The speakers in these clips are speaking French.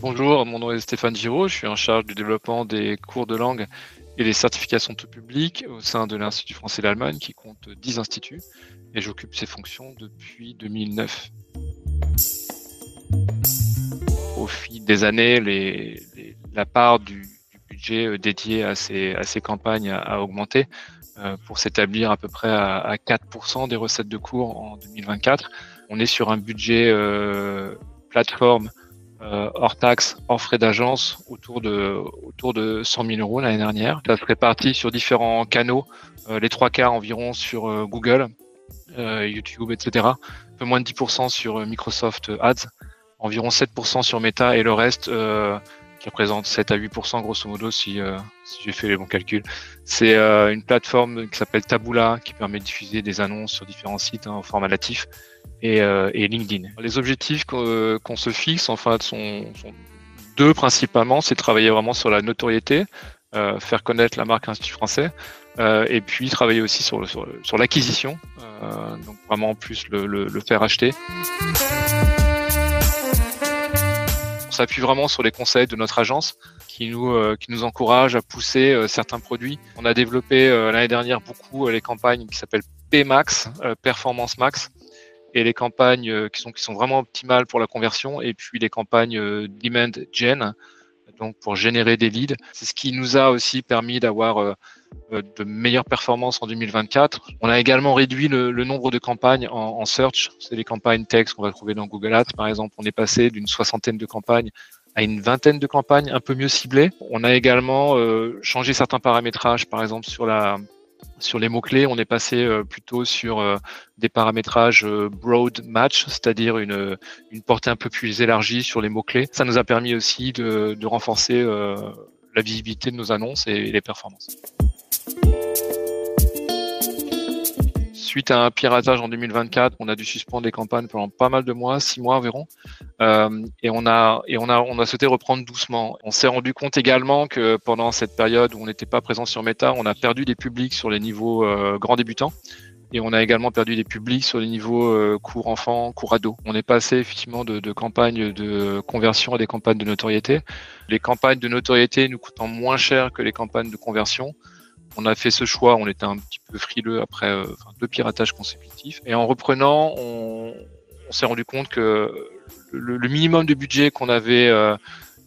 Bonjour, mon nom est Stéphane Giraud, je suis en charge du développement des cours de langue et des certifications tout public au sein de l'Institut français d'Allemagne qui compte 10 instituts et j'occupe ces fonctions depuis 2009. Au fil des années, la part du budget dédié à ces campagnes a augmenté pour s'établir à peu près à 4% des recettes de cours en 2024. On est sur un budget plateforme hors taxes, hors frais d'agence, autour de 100 000 euros l'année dernière. Ça se répartit sur différents canaux, les 3/4 environ sur Google, YouTube, etc. Un peu moins de 10% sur Microsoft Ads, environ 7% sur Meta et le reste qui représente 7 à 8% grosso modo si j'ai fait les bons calculs. C'est une plateforme qui s'appelle Taboola qui permet de diffuser des annonces sur différents sites au format natif et LinkedIn. Les objectifs qu'on se fixe en fait sont deux principalement, c'est travailler vraiment sur la notoriété, faire connaître la marque Institut français et puis travailler aussi sur l'acquisition, donc vraiment plus le faire acheter. On s'appuie vraiment sur les conseils de notre agence qui nous encourage à pousser certains produits. On a développé l'année dernière beaucoup les campagnes qui s'appellent PMax, Performance Max, et les campagnes qui sont vraiment optimales pour la conversion, et puis les campagnes Demand Gen, donc pour générer des leads. C'est ce qui nous a aussi permis d'avoir de meilleures performances en 2024. On a également réduit le nombre de campagnes en search. C'est les campagnes texte qu'on va trouver dans Google Ads, par exemple. On est passé d'une 60aine de campagnes à une 20aine de campagnes un peu mieux ciblées. On a également changé certains paramétrages, par exemple sur les mots-clés, on est passé plutôt sur des paramétrages broad match, c'est-à-dire une portée un peu plus élargie sur les mots-clés. Ça nous a permis aussi de renforcer la visibilité de nos annonces et les performances. Suite à un piratage en 2024, on a dû suspendre les campagnes pendant pas mal de mois, 6 mois environ, et on a souhaité reprendre doucement. On s'est rendu compte également que pendant cette période où on n'était pas présent sur Meta, on a perdu des publics sur les niveaux grands débutants, et on a également perdu des publics sur les niveaux cours enfants, cours ados. On est passé effectivement de campagnes de conversion à des campagnes de notoriété. Les campagnes de notoriété nous coûtant moins cher que les campagnes de conversion. On a fait ce choix, on était un petit peu frileux après 2 piratages consécutifs. Et en reprenant, on s'est rendu compte que le minimum de budget qu'on avait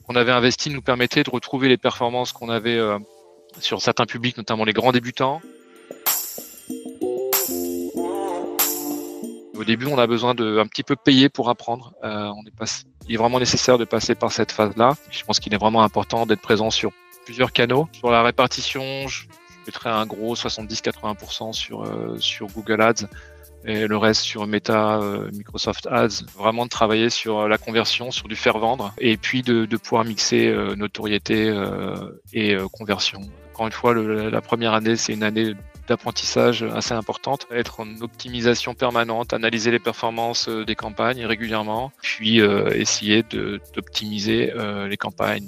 investi nous permettait de retrouver les performances qu'on avait sur certains publics, notamment les grands débutants. Au début, on a besoin de un petit peu payer pour apprendre. Il est vraiment nécessaire de passer par cette phase-là. Je pense qu'il est vraiment important d'être présent sur plusieurs canaux. Sur la répartition, je mettrais un gros 70-80% sur Google Ads et le reste sur Meta, Microsoft Ads. Vraiment de travailler sur la conversion, sur du faire vendre et puis de pouvoir mixer notoriété et conversion. Encore une fois, la première année, c'est une année d'apprentissage assez importante, être en optimisation permanente, analyser les performances des campagnes régulièrement, puis essayer d'optimiser les campagnes.